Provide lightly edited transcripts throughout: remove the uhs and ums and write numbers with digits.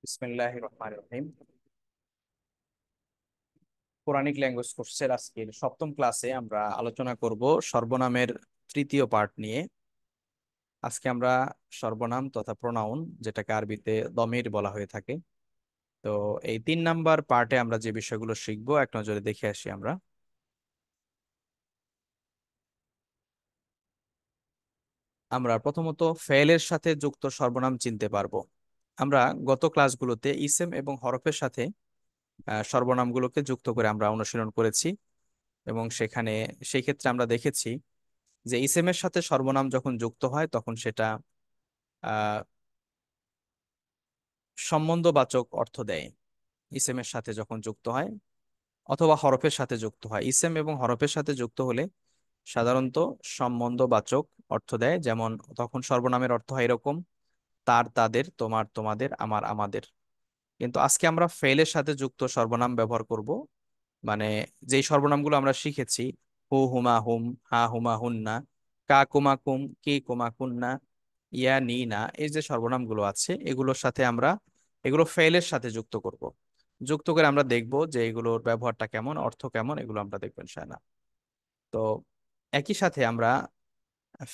বিসমিল্লাহির রহমানির রহিম। Quranic language কোর্সের আজকের সপ্তম ক্লাসে আমরা আলোচনা করব সর্বনামের তৃতীয় পার্ট নিয়ে। আজকে আমরা সর্বনাম তথা প্রোনাউন, যেটাকে আরবিতে দমির বলা হয়ে থাকে। তো এই 3 নাম্বার পার্টে আমরা যে বিষয়গুলো শিখবো এক নজরে দেখে আসি আমরা। আমরা প্রথমত ফেলের সাথে যুক্ত সর্বনাম চিনতে পারবো। আমরা গত ক্লাসগুলোতে ইসেম এবং হরফের সাথে সর্বনামগুলোকে যুক্ত করে আমরা অনুশীলন করেছি এবং সেই ক্ষেত্রে আমরা দেখেছি যে ইসেমের সাথে সর্বনাম যখন যুক্ত হয় তখন সেটা আহ সম্বন্ধবাচক অর্থ দেয়। ইসেমের সাথে যখন যুক্ত হয় অথবা হরফের সাথে যুক্ত হয়, ইসেম এবং হরফের সাথে যুক্ত হলে সাধারণত সম্বন্ধবাচক অর্থ দেয়। যেমন তখন সর্বনামের অর্থ হয় এরকম: তার, তাদের, তোমার, তোমাদের, আমার, আমাদের। কিন্তু আজকে আমরা ফেলের সাথে যুক্ত সর্বনাম ব্যবহার করব। মানে যেই সর্বনামগুলো আমরা শিখেছি, হু হুমা হুম, হা হুমা হুন্না, কা কুমা কুম, কি কুমা কুন্না, ইয়া নি না, এই যে সর্বনামগুলো আছে এগুলোর সাথে আমরা এগুলো ফেলের সাথে যুক্ত করব। যুক্ত করে আমরা দেখব যে এগুলোর ব্যবহারটা কেমন, অর্থ কেমন, এগুলো আমরা দেখবো ইনশাআল্লাহ। তো একই সাথে আমরা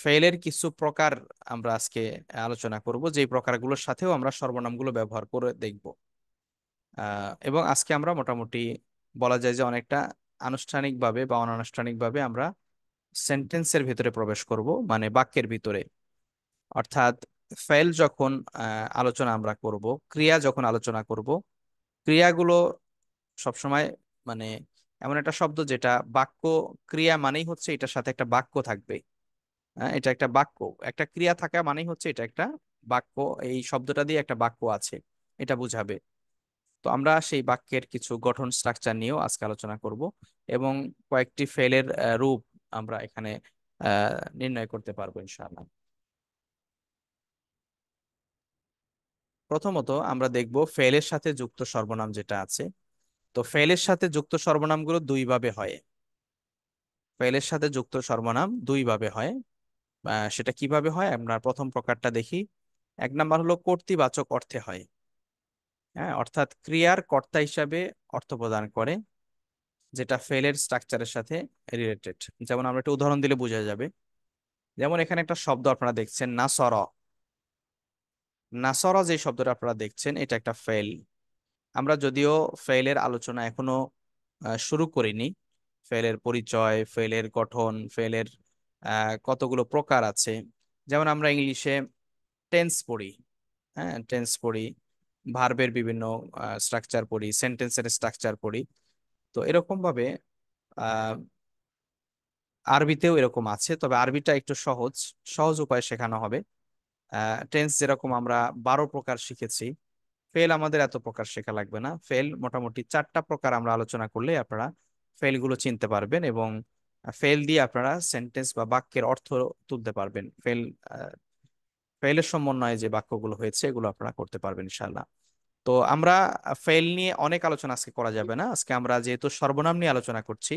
ফেলের কিছু প্রকার আমরা আজকে আলোচনা করব, যেই প্রকারগুলোর সাথেও আমরা সর্বনামগুলো ব্যবহার করে দেখব। এবং আজকে আমরা মোটামুটি বলা যায় যে অনেকটা আনুষ্ঠানিকভাবে বা অনানুষ্ঠানিকভাবে আমরা সেন্টেন্সের ভিতরে প্রবেশ করব, মানে বাক্যের ভিতরে। অর্থাৎ ফেল যখন আলোচনা আমরা করব, ক্রিয়া যখন আলোচনা করব, ক্রিয়াগুলো সবসময় মানে এমন একটা শব্দ যেটা বাক্য। ক্রিয়া মানেই হচ্ছে এটার সাথে একটা বাক্য থাকবে। এটা একটা বাক্য, একটা ক্রিয়া থাকা মানেই হচ্ছে এটা একটা বাক্য। এই শব্দটা দিয়ে একটা বাক্য আছে, এটা বুঝাবে। তো আমরা সেই বাক্যের কিছু গঠন স্ট্রাকচার নিয়েও আজকে আলোচনা করব এবং কয়েকটি ফেলের রূপ আমরা এখানে নির্ণয় করতে পারবো ইনশাআল্লাহ। প্রথমত আমরা দেখব ফেলের সাথে যুক্ত সর্বনাম যেটা আছে। তো ফেলের সাথে যুক্ত সর্বনামগুলো দুই ভাবে হয়। ফেলের সাথে যুক্ত সর্বনাম দুই ভাবে হয়। সেটা কিভাবে হয় আমরা প্রথম প্রকারটা দেখি। এক নাম্বার হলো কর্তৃবাচক অর্থে হয়। হ্যাঁ, অর্থাৎ ক্রিয়ার কর্তা হিসাবে অর্থ প্রদান করে, যেটা ফেলের স্ট্রাকচারের সাথে রিলেটেড। যেমন আমরা একটা উদাহরণ দিলে বোঝা যাবে। যেমন এখানে একটা শব্দ আপনারা দেখছেন, নাসর। নাসর যে শব্দটা আপনারা দেখছেন এটা একটা ফেল। আমরা যদিও ফেলের আলোচনা এখনো শুরু করিনি। ফেলের পরিচয়, ফেলের গঠন, ফেলের কতগুলো প্রকার আছে। যেমন আমরা ইংলিশে টেন্স পড়ি। হ্যাঁ, টেন্স পড়ি, ভার্বের বিভিন্ন স্ট্রাকচার পড়ি, সেন্টেন্সের স্ট্রাকচার পড়ি। তো এরকম ভাবে আহ আরবিতেও এরকম আছে, তবে আরবিটা একটু সহজ সহজ উপায়ে শেখানো হবে। টেন্স যেরকম আমরা 12 প্রকার শিখেছি, ফেল আমাদের এত প্রকার শেখা লাগবে না। ফেল মোটামুটি 4টা প্রকার আমরা আলোচনা করলে আপনারা ফেল গুলো চিনতে পারবেন এবং ফেল দিয়ে আপনারা সেন্টেন্স বা বাক্যের অর্থ তুলতে পারবেন। ফেলের সমন্বয়ে যে বাক্যগুলো হয়েছে এগুলো আপনারা করতে পারবেন ইনশাল্লাহ। তো আমরা ফেল নিয়ে অনেক আলোচনা আজকে করা যাবে না। আজকে আমরা যেহেতু সর্বনাম নিয়ে আলোচনা করছি,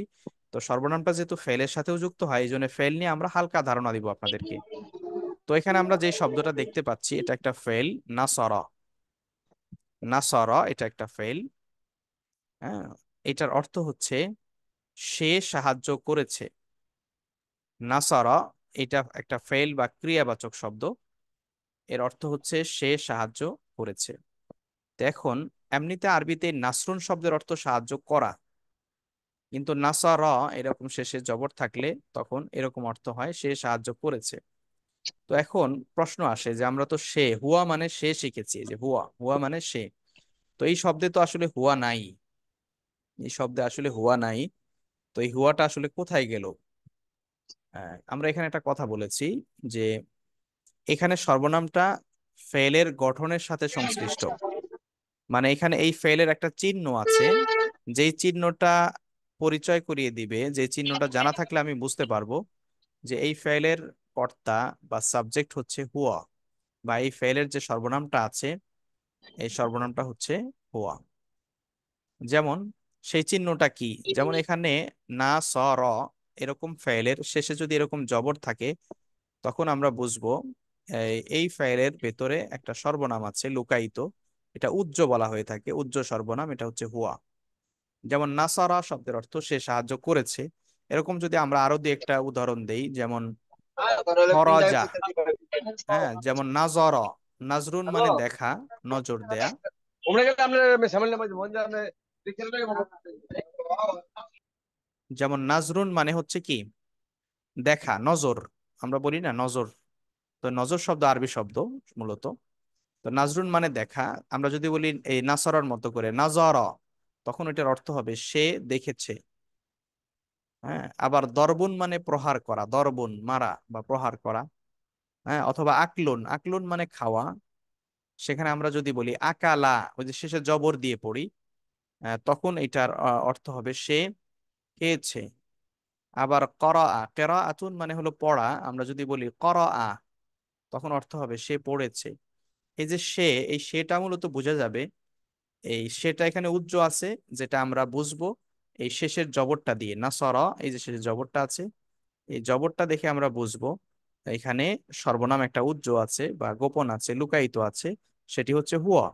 তো সর্বনামটা যেহেতু ফেলের সাথেও যুক্ত হয়, এই জন্য ফেল নিয়ে আমরা হালকা ধারণা দিব আপনাদেরকে। তো এখানে আমরা যে শব্দটা দেখতে পাচ্ছি এটা একটা ফেল, নাসরা। নাসরা এটা একটা ফেল। হ্যাঁ, এটার অর্থ হচ্ছে সে সাহায্য করেছে। নাসারা এটা একটা ফেল বা ক্রিয়াবাচক শব্দ। এর অর্থ হচ্ছে সে সাহায্য করেছে। তো এখন এমনিতে আরবিতে নাসরুন শব্দের অর্থ সাহায্য করা, কিন্তু নাসারা এরকম শেষে জবর থাকলে তখন এরকম অর্থ হয় সে সাহায্য করেছে। তো এখন প্রশ্ন আসে যে আমরা তো সে, হুয়া মানে সে শিখেছি, যে হুয়া হুয়া মানে সে। তো এই শব্দে তো আসলে হুয়া নাই। এই শব্দে আসলে হুয়া নাই। তো এই হুয়াটা আসলে কোথায় গেল? আমরা এখানে একটা কথা বলেছি যে এখানে সর্বনামটা ফেলের গঠনের সাথে সংশ্লিষ্ট। মানে এখানে এই ফেলের একটা চিহ্ন আছে, যেই চিহ্নটা পরিচয় করিয়ে দিবে, যে চিহ্নটা জানা থাকলে আমি বুঝতে পারবো যে এই ফেলের কর্তা বা সাবজেক্ট হচ্ছে হুয়া, বা এই ফেলের যে সর্বনামটা আছে এই সর্বনামটা হচ্ছে হুয়া। যেমন সেই চিহ্নটা কি? যেমন এখানে না, স, র, এরকম ফেলের শেষে যদি এরকম জবর থাকে তখন আমরা বুঝবো এই ফাইলের ভেতরে একটা সর্বনাম আছে লুকায়িত, এটা উজ্জ বলা হয়ে থাকে, উজ্জ সর্বনাম, এটা হচ্ছে হুয়া। যেমন নাসারা শব্দের অর্থ সে সাহায্য করেছে। এরকম যদি আমরা আরো দুই একটা উদাহরণ দেই, যেমন ফরাজা, হ্যাঁ, যেমন নাজর, নাজরুন মানে দেখা, নজর দেয়া। যেমন নাজরুন মানে হচ্ছে কি, দেখা, নজর, আমরা বলি না নজর, তো নজর শব্দ আরবি শব্দ মূলত। তো নাজরুন মানে দেখা, আমরা যদি বলি এই নাসরার মতো করে নাজর, তখন এটার অর্থ হবে সে দেখেছে। হ্যাঁ, আবার দরবুন মানে প্রহার করা, দরবুন মারা বা প্রহার করা। হ্যাঁ, অথবা আকলুন, আকলুন মানে খাওয়া, সেখানে আমরা যদি বলি আকালা, ওই যে শেষে জবর দিয়ে পড়ি, তখন এটার অর্থ হবে সে খেয়েছে। আবার করা, কেরাআতুন মানে হলো পড়া, আমরা যদি বলি করা, তখন অর্থ হবে সে পড়েছে। এই যে সে, এই সেটা মূলত বোঝা যাবে, এই সেটা এখানে উজ্জ আছে, যেটা আমরা বুঝবো এই শেষের জবরটা দিয়ে, না সরা, এই যে শেষের জবরটা আছে, এই জবরটা দেখে আমরা বুঝবো এখানে সর্বনাম একটা উজ্জ আছে বা গোপন আছে, লুকায়িত আছে, সেটি হচ্ছে হুয়া।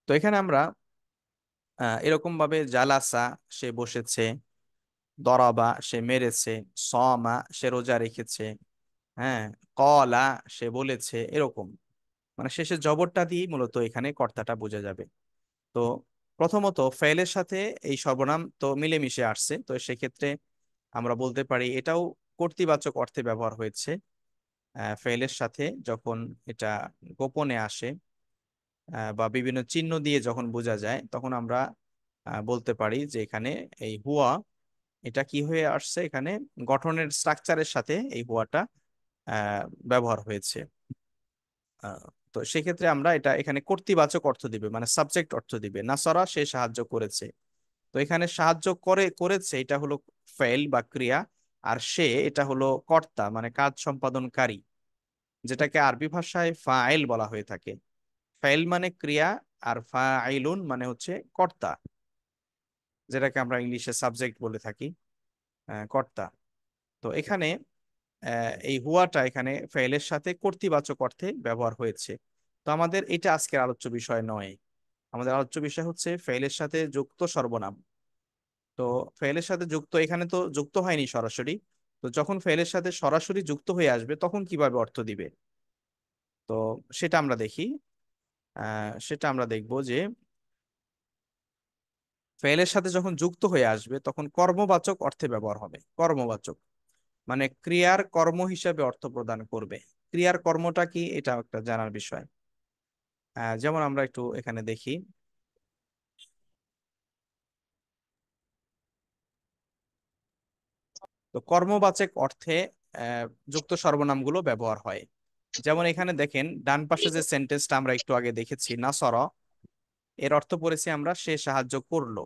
তো এখানে আমরা এরকম ভাবে জালাসা, সে বসেছে, দরাবা, সে মেরেছে, সমা, সে রোজা রেখেছে, হ্যাঁ, কলা, সে বলেছে, এরকম মানে শেষে জবরটা দিয়ে মূলত এখানে কর্তাটা বোঝা যাবে। তো প্রথমত ফেলের সাথে এই সর্বনাম তো মিলেমিশে আসছে, তো সেক্ষেত্রে আমরা বলতে পারি এটাও কর্তৃবাচক অর্থে ব্যবহার হয়েছে। ফেলের সাথে যখন এটা গোপনে আসে, বা বিভিন্ন চিহ্ন দিয়ে যখন বোঝা যায়, তখন আমরা বলতে পারি যে এখানে এই হুয়া, এটা কি হয়ে আসছে, এখানে গঠনের স্ট্রাকচারের সাথে এই হুয়াটা আহ, ব্যবহার হয়েছে। আহ, তো সেক্ষেত্রে আমরা এটা এখানে কর্তৃবাচক অর্থ দিবে, মানে সাবজেক্ট অর্থ দিবে, নাসরা সে সাহায্য করেছে। তো এখানে সাহায্য করেছে এটা হলো ফেল বা ক্রিয়া, আর সে এটা হলো কর্তা মানে কাজ সম্পাদনকারী, যেটাকে আরবি ভাষায় ফাইল বলা হয়ে থাকে। ফাইল মানে ক্রিয়া, আর ফাইলুন মানে হচ্ছে কর্তা, যেটাকে আমরা ইংলিশে সাবজেক্ট বলে থাকি, কর্তা। তো এখানে এই হুয়াটা এখানে ফেলের সাথে কর্তৃবাচক অর্থে ব্যবহার হয়েছে। তো আমাদের এটা আজকের আলোচ্য বিষয় নয়, আমাদের আলোচ্য বিষয় হচ্ছে ফেলের সাথে যুক্ত সর্বনাম। তো ফেলের সাথে যুক্ত, এখানে তো যুক্ত হয়নি সরাসরি, তো যখন ফেলের সাথে সরাসরি যুক্ত হয়ে আসবে তখন কিভাবে অর্থ দিবে, তো সেটা আমরা দেখি। সেটা আমরা দেখব যে ফেলের সাথে যখন যুক্ত হয়ে আসবে তখন কর্মবাচক অর্থে ব্যবহার হবে। কর্মবাচক মানে ক্রিয়ার কর্ম হিসাবে অর্থ প্রদান করবে। ক্রিয়ার কর্মটা কি, এটা একটা জানার বিষয়। যেমন আমরা একটু এখানে দেখি, তো কর্মবাচক অর্থে আহ, যুক্ত সর্বনামগুলো ব্যবহার হয়। যেমন এখানে দেখেন ডান পাশে যে সেন্টেন্সটা আমরা একটু আগে দেখেছি, নাসরা, এর অর্থ পড়েছি আমরা সে সাহায্য করলো।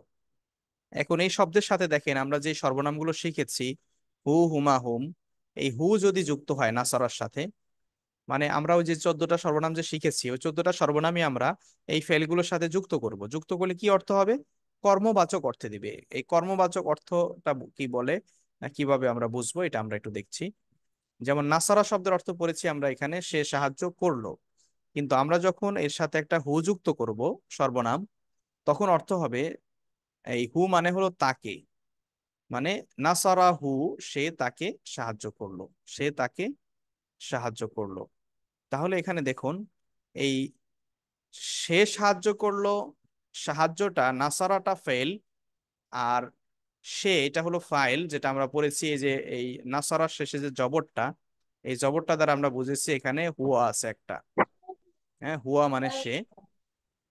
এখন এই শব্দের সাথে দেখেন আমরা যে সর্বনামগুলো শিখেছি, হু, হুমা, হুম, এই হু যদি যুক্ত হয় নাসরার সাথে, মানে আমরা ওই যে 14টা সর্বনাম যে শিখেছি, ওই 14টা সর্বনামই আমরা এই ফেলগুলোর সাথে যুক্ত করব। যুক্ত করলে কি অর্থ হবে, কর্মবাচক অর্থে দিবে। এই কর্মবাচক অর্থটা কি বলে, কিভাবে আমরা বুঝবো, এটা আমরা একটু দেখছি। যেমন নাসারা শব্দের অর্থ পড়েছি আমরা এখানে সে সাহায্য করলো, কিন্তু আমরা যখন এর সাথে একটা হু যুক্ত করব, সর্বনাম, তখন অর্থ হবে, এই হু মানে হলো তাকে, মানে নাসারা হু, সে তাকে সাহায্য করলো, সে তাকে সাহায্য করলো। তাহলে এখানে দেখুন, এই সে সাহায্য করলো, সাহায্যটা নাসারাটা ফেল, আর সে এটা হলো ফাইল, যেটা আমরা পড়েছি এই যে এই নাসারার শেষে যে জবরটা, এই জবরটা দ্বারা আমরা বুঝেছি এখানে হুয়া আছে একটা। হ্যাঁ, হুয়া মানে সে।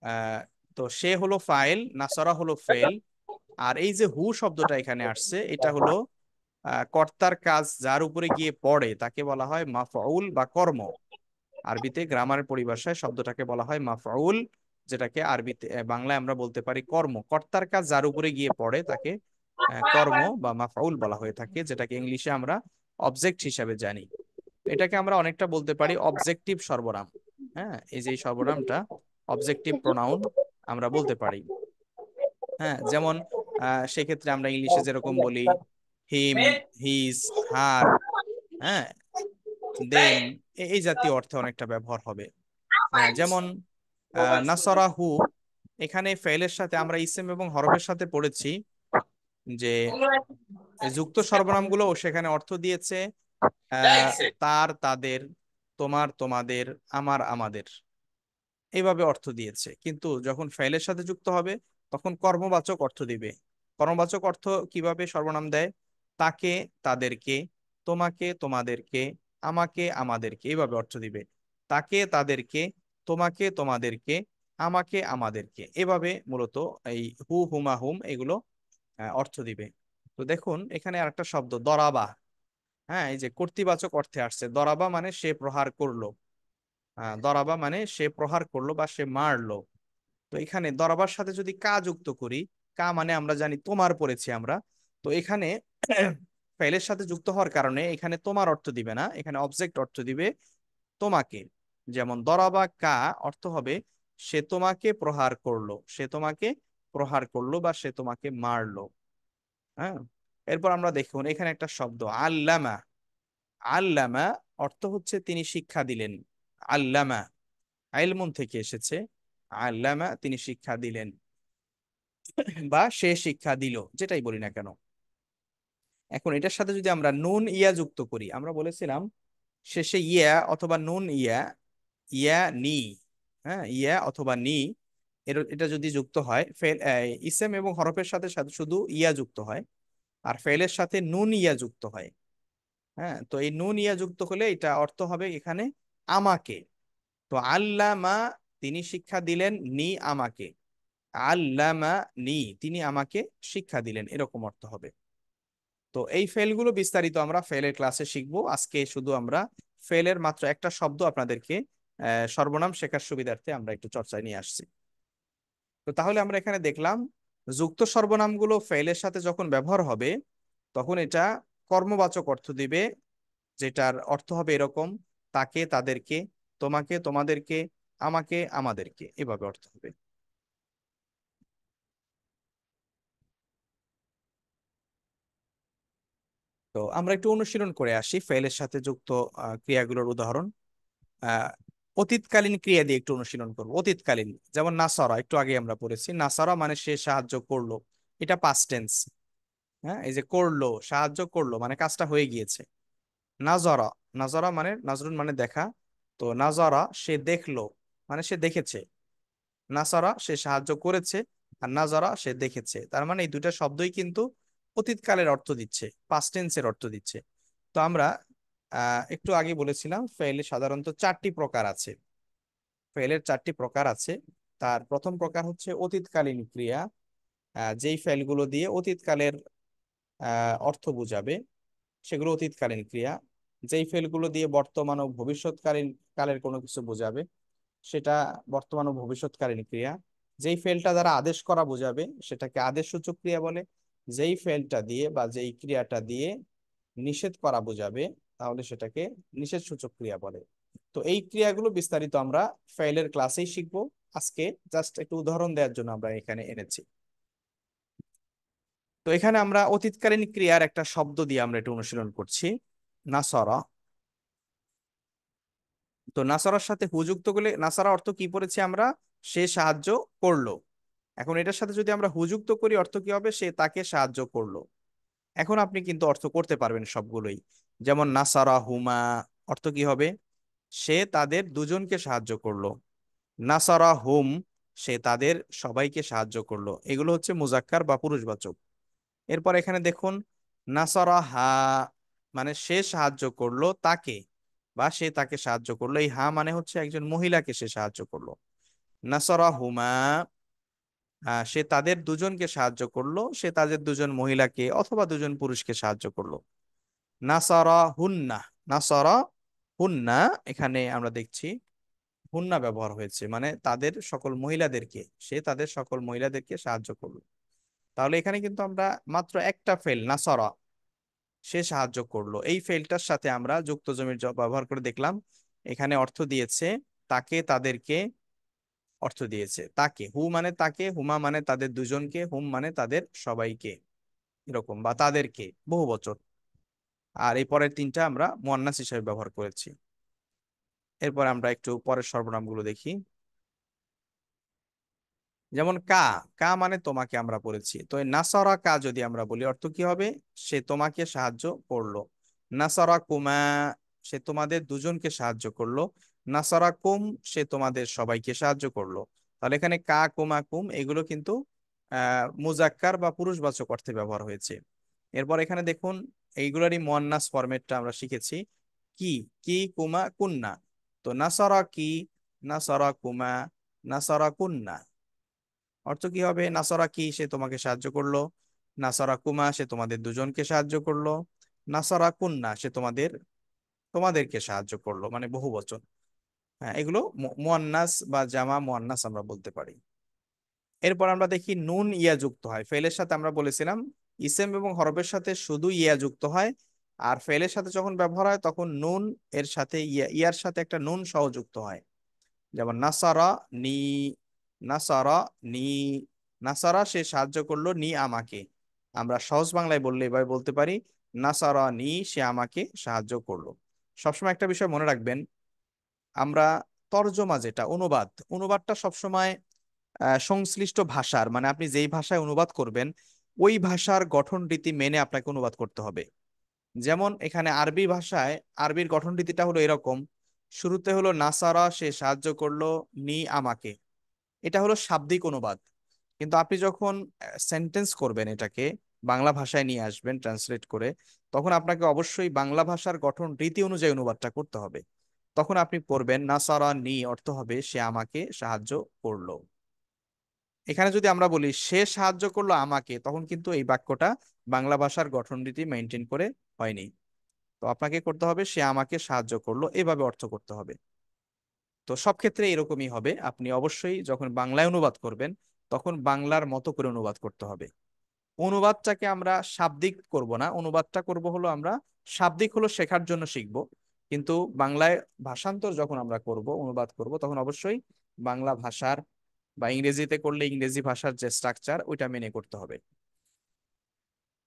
আহ তো সে হলো ফাইল, নাসারা হলো ফেল, আর এই যে হু শব্দটা এখানে আসছে, এটা হলো কর্তার কাজ যার উপরে গিয়ে পড়ে তাকে বলা হয় মাফউল বা কর্ম। আরবিতে গ্রামারের পরিভাষায় শব্দটাকে বলা হয় মাফউল, যেটাকে আরবিতে বাংলায় আমরা বলতে পারি কর্ম। কর্তার কাজ যার উপরে গিয়ে পড়ে তাকে কর্ম বা মাফউল বলা হয়ে থাকে, যেটাকে ইংলিশে আমরা অবজেক্ট হিসাবে জানি। এটাকে আমরা অনেকটা বলতে পারি অবজেক্টিভ সর্বনাম। হ্যাঁ, এই যে এই সর্বনামটা অবজেক্টিভ প্রোনাউন আমরা বলতে পারি। হ্যাঁ, যেমন সেক্ষেত্রে আমরা ইংলিশে যেরকম বলি হিম, হিজ, হার, হ্যাঁ, দেম, এই জাতীয় অর্থে অনেকটা ব্যবহার হবে। যেমন নাসরাহু, এখানে ফেলের সাথে আমরা ইসম এবং হরফের সাথে পড়েছি যে এই যুক্ত সর্বনামগুলো সেখানে অর্থ দিয়েছে তার, তাদের, তোমার, তোমাদের, আমার, আমাদের, এইভাবে অর্থ দিয়েছে। কিন্তু যখন ফাইলের সাথে যুক্ত হবে তখন কর্মবাচক অর্থ দিবে। কর্মবাচক অর্থ কিভাবে সর্বনাম দেয়? তাকে, তাদেরকে, তোমাকে, তোমাদেরকে, আমাকে, আমাদেরকে, এইভাবে অর্থ দিবে। তাকে, তাদেরকে, তোমাকে, তোমাদেরকে, আমাকে, আমাদেরকে, এভাবে মূলত এই হু, হুমা, হুম এগুলো অর্থ দিবে। তো দেখুন এখানে আরেকটা শব্দ দরাবা। হ্যাঁ, এই যে কর্তৃবাচক অর্থে আসছে, দরাবা মানে সে প্রহার করলো। দরাবা মানে সে প্রহার করলো বা সে মারলো। তো এখানে দরাবার সাথে যদি কা যুক্ত করি, কা মানে আমরা জানি তোমার পড়েছি আমরা। তো এখানে ফাইলের সাথে যুক্ত হওয়ার কারণে এখানে তোমার অর্থ দিবে না, এখানে অবজেক্ট অর্থ দিবে তোমাকে। যেমন দরাবা কা অর্থ হবে সে তোমাকে প্রহার করলো, সে তোমাকে প্রহার করলো বা সে তোমাকে মারলো। হ্যাঁ, এরপর আমরা দেখুন এখানে একটা শব্দ আল্লামা। আল্লামা অর্থ হচ্ছে তিনি শিক্ষা দিলেন। আল্লামা আইলমুন থেকে এসেছে, আল্লামা তিনি শিক্ষা দিলেন বা সে শিক্ষা দিল, যেটাই বলি না কেন। এখন এটার সাথে যদি আমরা নুন ইয়া যুক্ত করি, আমরা বলেছিলাম শেষে ইয়া অথবা নুন ইয়া, ইয়া নি, হ্যাঁ ইয়া অথবা নি, এটা যদি যুক্ত হয় ফেল, ইসেম এবং হরফের সাথে সাথে শুধু ইয়া যুক্ত হয়, আর ফেলের সাথে নুন ইয়া যুক্ত হয়। হ্যাঁ, তো এই নুন ইয়া যুক্ত হলে এটা অর্থ হবে এখানে আমাকে। তো আল্লামা তিনি শিক্ষা দিলেন, নি আমাকে, আল্লামা নি তিনি আমাকে শিক্ষা দিলেন, এরকম অর্থ হবে। তো এই ফেলগুলো বিস্তারিত আমরা ফেলের ক্লাসে শিখবো। আজকে শুধু আমরা ফেলের মাত্র একটা শব্দ আপনাদেরকে সর্বনাম শেখার সুবিধার্থে আমরা একটু চর্চায় নিয়ে আসছি। তো তাহলে আমরা এখানে দেখলাম যুক্ত সর্বনামগুলো ফেলের সাথে যখন ব্যবহার হবে তখন এটা কর্মবাচক অর্থ দিবে, যেটার অর্থ হবে এরকম তাকে, তাদেরকে, তোমাকে, তোমাদেরকে, আমাকে, আমাদেরকে, এভাবে অর্থ হবে। তো আমরা একটু অনুশীলন করে আসি ফেলের সাথে যুক্ত ক্রিয়াগুলোর উদাহরণ। আহ অতীতকালীন ক্রিয়া দিয়ে একটু অনুশীলন করবো। অতীতকালীন যেমন নাসারা, একটু আগে আমরা পড়েছি নাসারা মানে সে সাহায্য করলো, এটা পাস্ট টেন্স। হ্যাঁ, এই যে করলো, সাহায্য করলো মানে কাজটা হয়ে গিয়েছে। নাজরা, নাজরা মানে নাজরুন মানে দেখা, তো নাজরা সে দেখলো মানে সে দেখেছে। নাসারা সে সাহায্য করেছে, আর নাজারা সে দেখেছে। তার মানে এই দুইটা শব্দই কিন্তু অতীতকালের অর্থ দিচ্ছে, পাস্ট টেন্সের অর্থ দিচ্ছে। তো আমরা একটু আগে বলেছিলাম ফেলে সাধারণত চারটি প্রকার আছে। ফেলের চারটি প্রকার আছে। তার প্রথম প্রকার হচ্ছে অতীতকালীন ক্রিয়া, যেই ফেলগুলো দিয়ে অতীতকালের অর্থ বোঝাবে সেগুলো অতীতকালীন ক্রিয়া। যেই ফেলগুলো দিয়ে বর্তমান ও ভবিষ্যৎকালীন কালের কোনো কিছু বোঝাবে সেটা বর্তমান ও ভবিষ্যৎকালীন ক্রিয়া। যেই ফেলটা দ্বারা আদেশ করা বোঝাবে সেটাকে আদেশসূচক ক্রিয়া বলে। যেই ফেলটা দিয়ে বা যেই ক্রিয়াটা দিয়ে নিষেধ করা বোঝাবে তাহলে সেটাকে নিষেধসূচক ক্রিয়া বলে। তো এই ক্রিয়াগুলো বিস্তারিত আমরা ফেলের ক্লাসেই শিখবো। আজকে জাস্ট একটু উদাহরণ দেওয়ার জন্য আমরা এখানে এনেছি। তো এখানে আমরা অতীতকালীন ক্রিয়ার একটা শব্দ দিয়ে আমরা একটু অনুশীলন করছি, নাসরা। তো নাসারার সাথে হু যুক্ত করলে নাসারা অর্থ কি পড়েছি আমরা? সে সাহায্য করলো। এখন এটার সাথে যদি আমরা হু যুক্ত করি অর্থ কি হবে? সে তাকে সাহায্য করলো। এখন আপনি কিন্তু অর্থ করতে পারবেন সবগুলোই। যেমন নাসারা হুমা অর্থ কি হবে? সে তাদের দুজনকে সাহায্য করলো। নাসারা হুম সে তাদের সবাইকে সাহায্য করলো। এগুলো হচ্ছে মুজাক্কার বা পুরুষবাচক। এরপর এখানে দেখুন নাসারা হা মানে সে সাহায্য করলো তাকে বা সে তাকে সাহায্য করলো। এই হা মানে হচ্ছে একজন মহিলাকে সে সাহায্য করলো। নাসারা হুমা সে তাদের দুজনকে সাহায্য করলো, সে তাদের দুজন মহিলাকে অথবা দুজন পুরুষকে সাহায্য করলো। নাসারা হুন্না, নাসারা হুন্না, এখানে আমরা দেখছি হুন্না ব্যবহার হয়েছে মানে তাদের সকল মহিলাদেরকে, সে তাদের সকল মহিলাদেরকে সাহায্য করলো। তাহলে এখানে কিন্তু আমরা মাত্র একটা ফেল নাসারা সে সাহায্য করলো, এই ফেলটার সাথে আমরা যুক্ত জমির ব্যবহার করে দেখলাম এখানে অর্থ দিয়েছে তাকে, তাদেরকে, অর্থ দিয়েছে তাকে, হু মানে তাকে, হুমা মানে তাদের দুজনকে, হুম মানে তাদের সবাইকে, এরকম বা তাদেরকে বহু বচন। আর এই পরের তিনটা আমরা মুয়ান্নাস হিসেবে ব্যবহার করেছি। এরপর আমরা একটু পরের সর্বনামগুলো দেখি। যেমন কা, কা মানে তোমাকে আমরা পড়েছি, তো এই নাসারা কা যদি আমরা বলি অর্থ কি হবে? সে তোমাকে সাহায্য করলো। নাসারা কুমা, সে তোমাদের দুজনকে সাহায্য করলো। নাসারা কুম, সে তোমাদের সবাইকে সাহায্য করলো। তাহলে এখানে কা কুমা কুম এগুলো কিন্তু মুজাক্কার বা পুরুষবাচক অর্থে ব্যবহার হয়েছে। এরপর এখানে দেখুন, এইগুলারই মুয়ান্নাস ফরম্যাটটা আমরা শিখেছি। কি, কি কুমা কুন্না। তো নাসারা কি, নাসারা কুমা, নাসারা কুন্না। অর্থ কি হবে? নাসারা কি, সে তোমাকে সাহায্য করলো। নাসারা কুমা, সে তোমাদের দুজনকে সাহায্য করলো। নাসারা কুন্না, সে তোমাদেরকে সাহায্য করলো, মানে বহু বচন। হ্যাঁ, এগুলো মুয়ান্নাস বা জামা মুয়ান্নাস আমরা বলতে পারি। এরপর আমরা দেখি নুন ইয়া যুক্ত হয় ফেলের সাথে। আমরা বলেছিলাম ইসেম এবং হরফের সাথে শুধু ইয়া যুক্ত হয়, আর ফেলের সাথে যখন ব্যবহার হয় তখন নুন এর সাথে ইয়ার সাথে একটা নুন সহ যুক্ত হয়। যেমন নাসারা নি, নাসারা নি, নাসারা সে সাহায্য করলো, নি আমাকে। আমরা সহজ বাংলায় বললে এভাবে বলতে পারি, নাসারা নি, সে আমাকে সাহায্য করলো। সবসময় একটা বিষয় মনে রাখবেন, আমরা তর্জমা যেটা অনুবাদ, অনুবাদটা সবসময় সংশ্লিষ্ট ভাষার, মানে আপনি যেই ভাষায় অনুবাদ করবেন ওই ভাষার গঠন রীতি মেনে আপনাকে অনুবাদ করতে হবে। যেমন এখানে আরবি ভাষায় আরবির গঠন রীতিটা হলো এরকম, শুরুতে হলো নাসারা সে সাহায্য করলো, নি আমাকে। এটা হলো শাব্দিক অনুবাদ। কিন্তু আপনি যখন সেন্টেন্স করবেন, এটাকে বাংলা ভাষায় নিয়ে আসবেন ট্রান্সলেট করে, তখন আপনাকে অবশ্যই বাংলা ভাষার গঠন রীতি অনুযায়ী অনুবাদটা করতে হবে। তখন আপনি পড়বেন নাসারা নি, অর্থ হবে সে আমাকে সাহায্য করলো। এখানে যদি আমরা বলি সে সাহায্য করলো আমাকে, তখন কিন্তু এই বাক্যটা বাংলা ভাষার গঠন রীতি মেনটেন করে হয়নি। তো আপনাকে করতে হবে সে আমাকে সাহায্য করলো, এভাবে অর্থ করতে হবে। তো সব ক্ষেত্রে এরকমই হবে, আপনি অবশ্যই যখন বাংলায় অনুবাদ করবেন তখন বাংলার মতো করে অনুবাদ করতে হবে। অনুবাদটাকে আমরা শাব্দিক করব না, অনুবাদটা করব হলো আমরা, শাব্দিক হলো শেখার জন্য শিখব, কিন্তু বাংলায় ভাষান্তর যখন আমরা করব, অনুবাদ করব, তখন অবশ্যই বাংলা ভাষার বা ইংরেজিতে করলে ইংরেজি ভাষার যে স্ট্রাকচার ওইটা মেনে করতে হবে।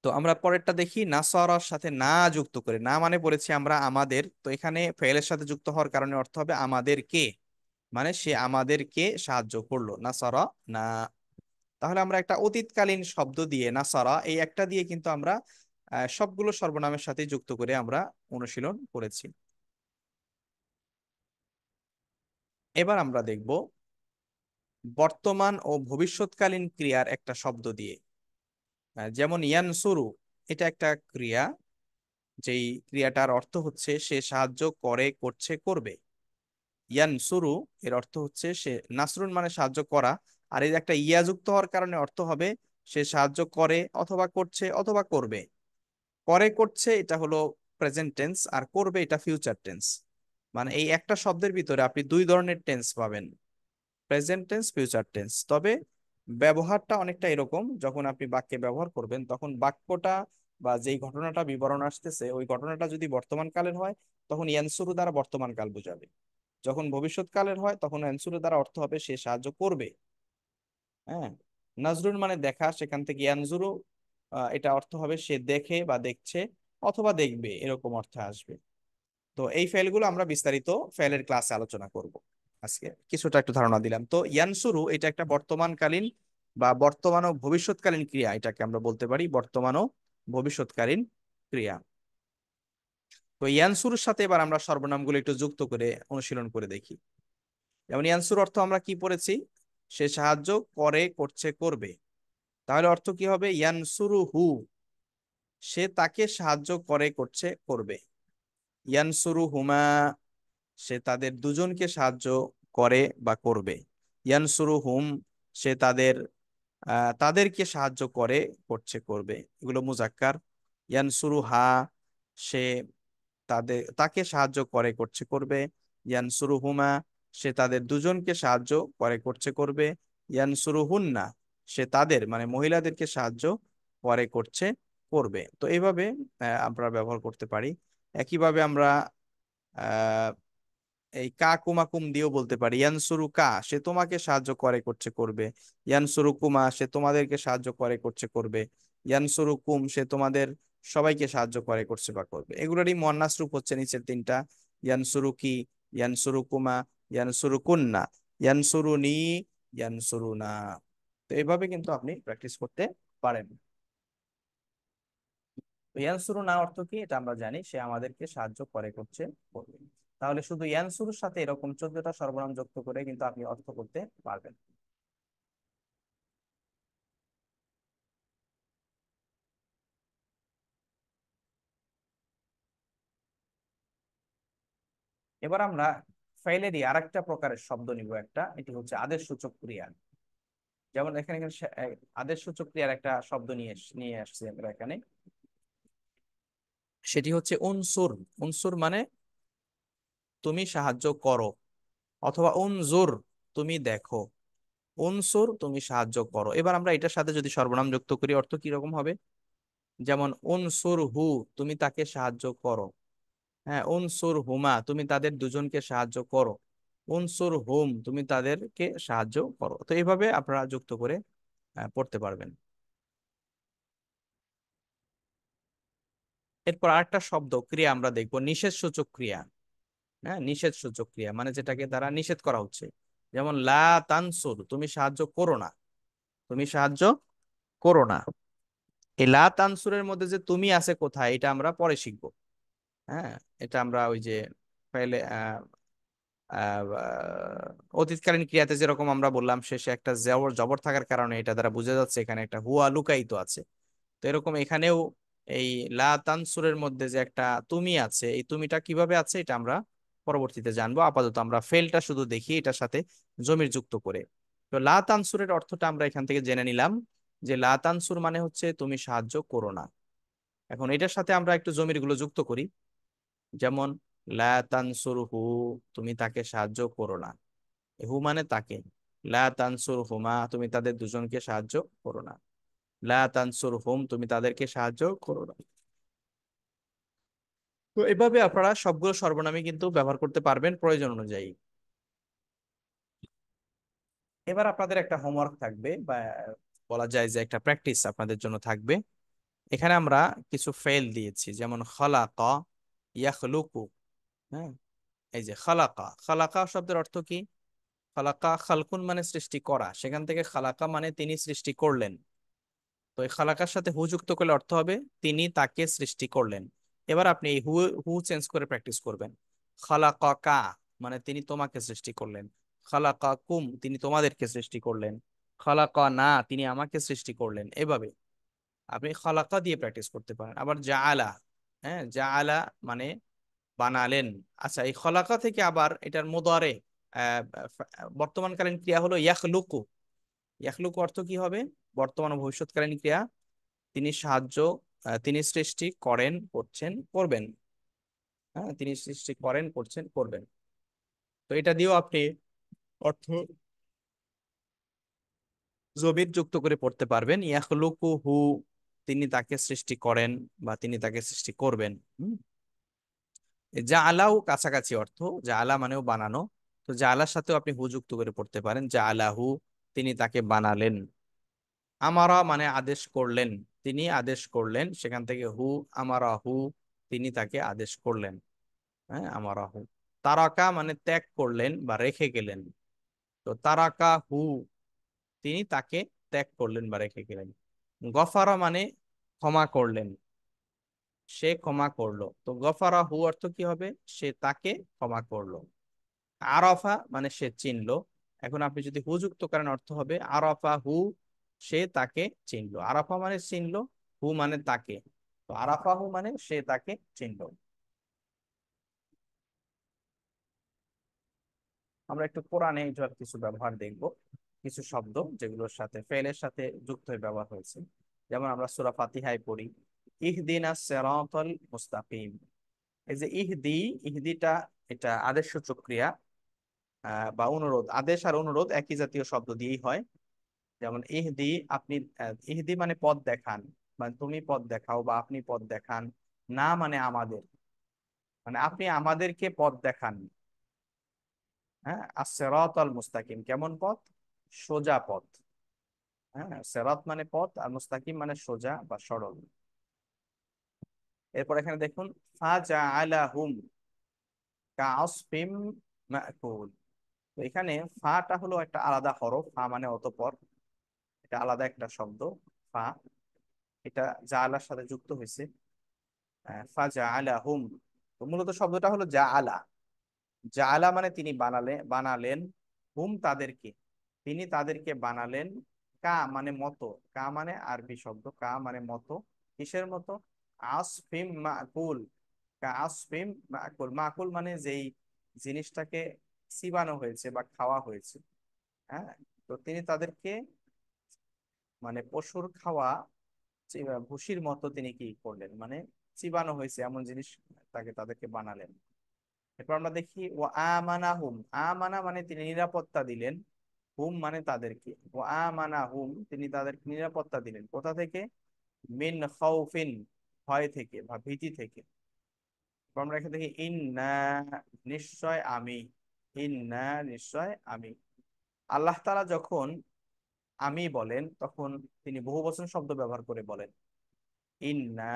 তো আমরা পরেরটা দেখি, নাসারার সাথে না যুক্ত করে, না মানে পড়েছি আমরা আমাদের, তো এখানে ফেলের সাথে যুক্ত হওয়ার কারণে অর্থ হবে আমাদেরকে, মানে সে আমাদেরকে সাহায্য করলো, নাসারা না। তাহলে আমরা একটা অতীতকালীন শব্দ দিয়ে, নাসারা এই একটা দিয়ে কিন্তু আমরা সবগুলো সর্বনামের সাথে যুক্ত করে আমরা অনুশীলন করেছি। এবার আমরা দেখব বর্তমান ও ভবিষ্যৎকালীন ক্রিয়ার একটা শব্দ দিয়ে। যেমন ইয়ানসুরু, এটা একটা ক্রিয়া, যেই ক্রিয়াটার অর্থ হচ্ছে সে সাহায্য করে, করছে, করবে। ইয়ানসুরু এর অর্থ হচ্ছে সে, নাসরুন মানে সাহায্য করা, আর এই একটা ইয়া যুক্ত হওয়ার কারণে অর্থ হবে সে সাহায্য করে অথবা করছে অথবা করবে। করে, করছে এটা হলো প্রেজেন্ট টেন্স, আর করবে এটা ফিউচার টেন্স। মানে এই একটা শব্দের ভিতরে আপনি দুই ধরনের টেন্স পাবেন, প্রেজেন্ট টেন্স, ফিউচার টেন্স। তবে ব্যবহারটা অনেকটা এরকম, যখন আপনি বাক্যে ব্যবহার করবেন তখন বাক্যটা বা যেই ঘটনাটা বিবরণ আসতেছে ওই ঘটনাটা যদি বর্তমান কালের হয় তখন ইয়ানসুরু দ্বারা বর্তমান কাল বোঝাবে। যখন ভবিষ্যৎকালের হয় তখন ইয়ানসুরু দ্বারা অর্থ হবে সে সাহায্য করবে। হ্যাঁ, নাজরুন মানে দেখা, সেখান থেকে ইয়ানজুরু এটা অর্থ হবে সে দেখে বা দেখছে অথবা দেখবে, এরকম অর্থে আসবে। তো এই ফেলগুলো আমরা বিস্তারিত ফেলের ক্লাসে আলোচনা করব। আজকে কিছুটা একটু ধারণা দিলাম। তো ইয়ানসুরু এটা একটা বর্তমানকালীন বা বর্তমান ও ভবিষ্যৎকালীন ক্রিয়া, এটাকে আমরা বলতে পারি বর্তমান ও ভবিষ্যৎকালীন ক্রিয়া। তো ইয়ানসুরুর সাথে এবার আমরা সর্বনামগুলো একটু যুক্ত করে অনুশীলন করে দেখি। যেমন ইয়ানসুর অর্থ আমরা কি পড়েছি? সে সাহায্য করে, করছে, করবে। তাহলে অর্থ কি হবে? ইয়ানসুরু হু, সে তাকে সাহায্য করে, করছে, করবে। ইয়ানসুরু হুমা, সে তাদের দুজনকে সাহায্য করে বা করবে। ইয়ানসুরু হুম, সে তাদেরকে সাহায্য করে, করছে, করবে। এগুলো মুজাক্কার। ইয়ানসুরু হা, সে তাকে সাহায্য করে, করছে, করবে। ইয়ানসুরু হুমা, সে তাদের দুজনকে সাহায্য করে, করছে, করবে। ইয়ানসুরু হুন্না, সে তাদের মানে মহিলাদেরকে সাহায্য করে, করছে, করবে। তো এইভাবে আমরা ব্যবহার করতে পারি। একইভাবে আমরা আহ এই কা কুমা কুম দিয়েও বলতে পারি। ইয়ানসুরু কা, সে তোমাকে সাহায্য করে, করছে, করবে। ইয়ানসুরু কুমা, সে তোমাদেরকে সাহায্য করে, করছে, করবে। ইয়ানসুরু কুম, সে তোমাদের সবাইকে সাহায্য করে, করছে বা করবে। এগুলোরই মুয়ান্নাস রূপ হচ্ছে নিচের তিনটা: ইয়ানসুরু কি, ইয়ানসুরু কুমা, ইয়ানসুরু কুন্না, ইয়ানসুরু নি, ইয়ানসুরু না। তো এইভাবে কিন্তু আপনি প্র্যাকটিস করতে পারেন। তো ইয়ানসুরু না অর্থ কি এটা আমরা জানি, সে আমাদেরকে সাহায্য করে, করছে, করবে। তাহলে শুধু ইয়ানসুরুর সাথে এরকম 14টা সর্বনাম যুক্ত করে কিন্তু আপনি অর্থ করতে পারবেন। এবার আমরা ফাইলেরই আরেকটা প্রকারের শব্দ নিব একটা, এটি হচ্ছে আদেশ সূচক ক্রিয়া। যেমন এখানে এখানে আদেশ সূচক ক্রিয়ার একটা শব্দ নিয়ে আসছি আমরা এখানে। সেটি হচ্ছে উনসুর। উনসুর মানে তুমি সাহায্য করো, অথবা উনজুর তুমি দেখো। উনসুর তুমি সাহায্য করো। এবার আমরা এটার সাথে যদি সর্বনাম যুক্ত করি অর্থ কি রকম হবে? যেমন উনসুর হু, তুমি তাকে সাহায্য করো। হ্যাঁ, উনসুর হুমা, তুমি তাদের দুজনকে সাহায্য করো। উনসুর হুম, তুমি তাদেরকে সাহায্য করো। তো এইভাবে আপনারা যুক্ত করে পড়তে পারবেন। এরপর আরেকটা শব্দ ক্রিয়া আমরা দেখবো, নিষেধ সূচক ক্রিয়া। হ্যাঁ, নিষেধ সূচক ক্রিয়া মানে যেটাকে দ্বারা নিষেধ করা হচ্ছে। যেমন লা তানসুর, তুমি সাহায্য করো না। তুমি সাহায্য করো না। এই লা তানসুরের মধ্যে যে তুমি আছে কোথায়, এটা আমরা পরে শিখবো। হ্যাঁ, এটা আমরা ওই যে ফাইলে অতীতকালীন ক্রিয়াতে যেরকম আমরা বললাম শেষে একটা জবর জবর থাকার কারণে এটা দ্বারা বোঝা যাচ্ছে এখানে একটা হুয়া লুকায়িত আছে। তো এরকম এখানেও এই লা তানসুরের মধ্যে যে একটা তুমি আছে, এই তুমিটা কিভাবে আছে এটা আমরা পরবর্তীতে জানবো। আপাতত আমরা ফেলটা শুধু দেখি এটার সাথে জমির যুক্ত করে। তো লা তানসুরের অর্থটা আমরা এখান থেকে জেনে নিলাম, যে লা তানসুর মানে হচ্ছে তুমি সাহায্য করো না। এখন এটার সাথে আমরা একটু জমির গুলো যুক্ত করি। যেমন লা তানসুর হু, তুমি তাকে সাহায্য করো না। হু মানে তাকে। লা তানসুর হুমা, তুমি তাদের দুজনকে সাহায্য করো না। লা তানসুর হুম, তুমি তাদেরকে সাহায্য করো না। তো এভাবে আপনারা সবগুলো সর্বনামই কিন্তু ব্যবহার করতে পারবেন প্রয়োজন অনুযায়ী। এবার আপনাদের একটা হোমওয়ার্ক থাকবে, বা বলা যায় যে একটা প্র্যাকটিস আপনাদের জন্য থাকবে। এখানে আমরা কিছু ফেল দিয়েছি, যেমন খালাকা, ইয়াখলুকু। হ্যাঁ, এই যে খালাকা, খালাকা শব্দের অর্থ কি? খালাকা খালকুন মানে সৃষ্টি করা, সেখান থেকে খালাকা মানে তিনি সৃষ্টি করলেন। তো এই খালাকার সাথে হু যুক্ত করলে অর্থ হবে তিনি তাকে সৃষ্টি করলেন। এবার আপনি এই হু হু চেঞ্জ করে প্র্যাকটিস করবেন। খালাকাকা মানে তিনি তোমাকে সৃষ্টি করলেন। খালাকাকুম তিনি তোমাদেরকে সৃষ্টি করলেন। খালাকানা তিনি আমাকে সৃষ্টি করলেন। এভাবে আপনি খালাকা দিয়ে প্র্যাকটিস করতে পারেন। আবার জাআলা, হ্যাঁ জাআলা মানে বানালেন। আচ্ছা, এই খলাকা থেকে আবার এটার মুদারে আহ বর্তমানকালীন ক্রিয়া হলো ইয়াখলুকু। ইয়াখলুকু অর্থ কি হবে? বর্তমান ও ভবিষ্যৎকালীন ক্রিয়া। তিনি সাহায্য, তিনি সৃষ্টি করেন, করছেন, করবেন। হ্যাঁ, তিনি সৃষ্টি করেন, করছেন, করবেন। তো এটা দিয়েও আপনি অর্থ জবির যুক্ত করে পড়তে পারবেন। ইয়াখলুকু হু, তিনি তাকে সৃষ্টি করেন বা তিনি তাকে সৃষ্টি করবেন। জাআলাও কাছাকাছি অর্থ, জাআলা মানেও বানানো। তো জাআলার সাথেও আপনি হু যুক্ত করে পড়তে পারেন, জাআলাহু তিনি তাকে বানালেন। আমারা মানে আদেশ করলেন, তিনি আদেশ করলেন, সেখান থেকে হু আমারাহু তিনি তাকে আদেশ করলেন। হ্যাঁ, আমারাহু। তারাকা মানে ত্যাগ করলেন বা রেখে গেলেন। তো তারাকা হু তিনি তাকে ত্যাগ করলেন বা রেখে গেলেন। গফারা মানে ক্ষমা করলেন, সে ক্ষমা করলো। তো গফারা হু অর্থ কি হবে? সে তাকে ক্ষমা করলো। আরাফা মানে সে চিনলো। এখন আপনি যদি হু যুক্ত করেন অর্থ হবে আরাফা হু, সে তাকে চিনলো। আরাফা মানে চিনলো, হু মানে তাকে। তো আরাফা হু মানে সে তাকে চিনলো। আমরা একটু কোরআনে এটার কিছু ব্যবহার দেখব, কিছু শব্দ যেগুলোর সাথে ফেলের সাথে যুক্ত হয়ে ব্যবহার হয়েছে। যেমন আমরা সূরা ফাতিহায় পড়ি ইহদিনাস সিরাতাল মুস্তাকিম। এই যে ইহদি, ইহদিটা এটা আদেশসূচক ক্রিয়া বা অনুরোধ। আদেশ আর অনুরোধ একই জাতীয় শব্দ দিয়েই হয়। যেমন ইহদি, আপনি ইহদি মানে পথ দেখান, মানে তুমি পথ দেখাও বা আপনি পথ দেখান। না মানে আমাদের, মানে আপনি আমাদেরকে পথ দেখান। হ্যাঁ, as-siratal মুস্তাকিম কেমন পথ? সোজা পথ। হ্যাঁ, সিরাত মানে পথ আর মুস্তাকিম মানে সোজা বা সরল। এরপর এখানে দেখুন ফাজআলাহুম কাআসফিম মাকুল। তো এখানে ফাটা হলো একটা আলাদা হরফ, ফা মানে অতঃপর। এটা আলাদা একটা শব্দ। ফা, এটা জাআলার সাথে যুক্ত হয়েছে। ফা জাআলাহুম, তো মূলত শব্দটা হলো জাআলা। জাআলা মানে তিনি বানালেন, হুম তাদেরকে, তিনি তাদেরকে বানালেন। কা মানে মতো, কা মানে আরবি শব্দ, কা মানে মতো। কিসের মতো? আসফিম মাকুল, কা আসফিম মাকুল। মাকুল মানে যেই জিনিসটাকে চিবানো হয়েছে বা খাওয়া হয়েছে। হ্যাঁ, তো তিনি তাদেরকে মানে পশুর খাওয়া ভুসির মতো তিনি কি করলেন, মানে চিবানো হয়েছে এমন জিনিস তাদেরকে বানালেন। এরপর আমরা দেখি ও আমানা হুম, আমানা মানে তিনি নিরাপত্তা দিলেন, হুম মানে তাদেরকে, ও আমানা হুম তিনি তাদেরকে নিরাপত্তা দিলেন কোথা থেকে? মিন খাউফিন, ভয় থেকে বা ভীতি থেকে। এরপর আমরা এখানে দেখি ইন্না, নিশ্চয় আমি, ইন্না নিশ্চয় আমি। আল্লাহ তাআলা যখন আমি বলেন তখন তিনি বহুবচন শব্দ ব্যবহার করে বলেন। ইন্না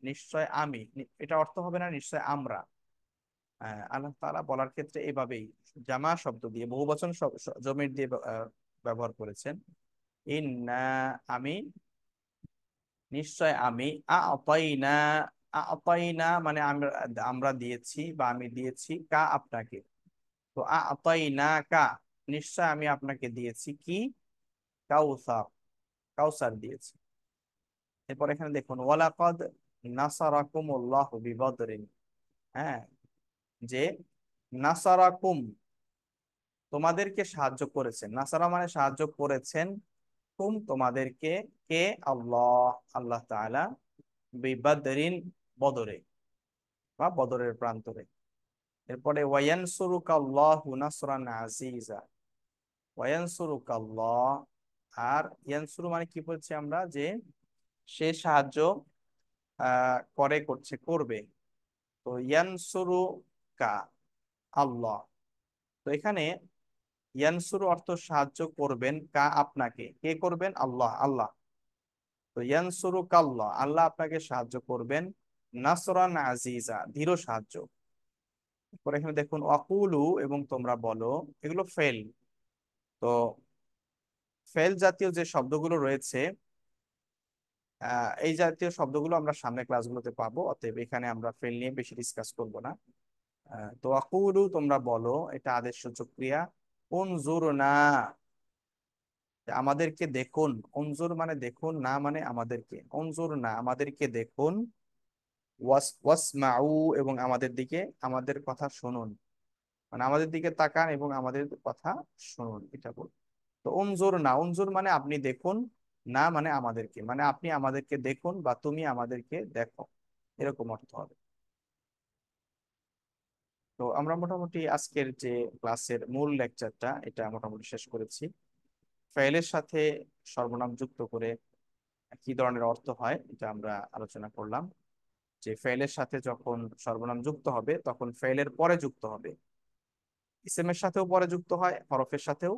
নিশ্চয় আমি, এটা অর্থ হবে না নিশ্চয় আমরা। আল্লাহ তাআলা বলার ক্ষেত্রে এভাবেই জামা শব্দ দিয়ে বহুবচন জমির দিয়ে ব্যবহার করেছেন। ইন্না আমি, নিশ্চয় আমি, আতাইনা, আতাইনা মানে আমরা, আমরা দিয়েছি বা আমি দিয়েছি, কা আপনাকে। তো আতাইনা কা, নিশ্চয় আমি আপনাকে দিয়েছি কি? কাউসার, কাউসার দিয়েছি। এরপর এখানে দেখুন ওয়ালাকাদ নাসারাকুমুল্লাহু বিবদরিন। হ্যাঁ, যে নাসারাকুম তোমাদেরকে সাহায্য করেছেন, নাসারা মানে সাহায্য করেছেন, কুম তোমাদেরকে, কে? আল্লাহ, আল্লাহ তাআলা, বিবদরিন বদরে বা বদরের প্রান্তরে। এরপরে ওয়ায়ানসুরুকাল্লাহু নাসরান আজিজা, ওয়ায়ানসুরুকাল্লাহ, আর ইয়ানসুরু মানে কি বলছি আমরা, যে সে সাহায্য করে, করছে, করবে। তো ইয়ানসুরু কা, আল্লাহ। তো এখানে ইয়ানসুরু অর্থ সাহায্য করবেন, কা আপনাকে, কে করবেন? আল্লাহ, আল্লাহ। তো ইয়ানসুরু কাল্লাহ, আল্লাহ আপনাকে সাহায্য করবেন, নাসরান আজিজা, দৃঢ় সাহায্য। পরে এখানে দেখুন অকুলু এবং তোমরা বলো, এগুলো ফেল। তো ফেল জাতীয় যে শব্দগুলো রয়েছে, এই জাতীয় শব্দগুলো আমরা সামনে ক্লাসগুলোতে পাবো, অতএব এখানে আমরা ফেল নিয়ে বেশি ডিসকাস করব না। তো আকুলু তোমরা বলো, এটা আদেশ সূচক ক্রিয়া। উনজুরনা, আমাদেরকে দেখুন। উনজুর মানে দেখুন, না মানে আমাদেরকে, উনজুর না আমাদেরকে দেখুন। ওয়াসমাউ এবং আমাদের দিকে, আমাদের কথা শুনুন, মানে আমাদের দিকে তাকান এবং আমাদের কথা শুনুন, এটা বল। তো উনজুর না, উনজুর মানে আপনি দেখুন, না মানে আমাদেরকে, মানে আপনি আমাদেরকে দেখুন বা তুমি আমাদেরকে দেখো, এরকম অর্থ হবে। তো আমরা মোটামুটি আজকের যে ক্লাসের মূল লেকচারটা এটা মোটামুটি শেষ করেছি। ফাইলের সাথে সর্বনাম যুক্ত করে কি ধরনের অর্থ হয় এটা আমরা আলোচনা করলাম। যে ফেলের সাথে যখন সর্বনাম যুক্ত হবে তখন ফেলের পরে যুক্ত হবে, ইসেমের সাথেও পরে যুক্ত হয়, হরফের সাথেও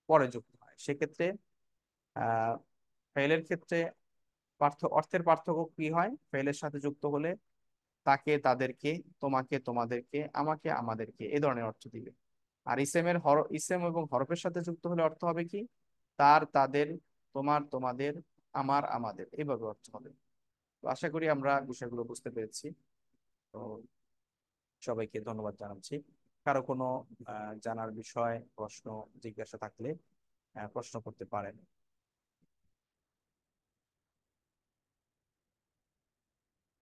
পরে যুক্ত হয়। সেক্ষেত্রে আহ ফেলের ক্ষেত্রে অর্থের পার্থক্য কি হয়? ফেলের সাথে যুক্ত হলে তাকে, তাদেরকে, তোমাকে, তোমাদেরকে, আমাকে, আমাদেরকে, এই ধরনের অর্থ দিবে। আর ইসেম এবং হরফের সাথে যুক্ত হলে অর্থ হবে কি? তার, তাদের, তোমার, তোমাদের, আমার, আমাদের, এইভাবে অর্থ হবে। তো আশা করি আমরা বিষয়গুলো বুঝতে পেরেছি। তো সবাইকে ধন্যবাদ জানাচ্ছি। কারো কোনো জানার বিষয়, প্রশ্ন, জিজ্ঞাসা থাকলে প্রশ্ন করতে পারেন।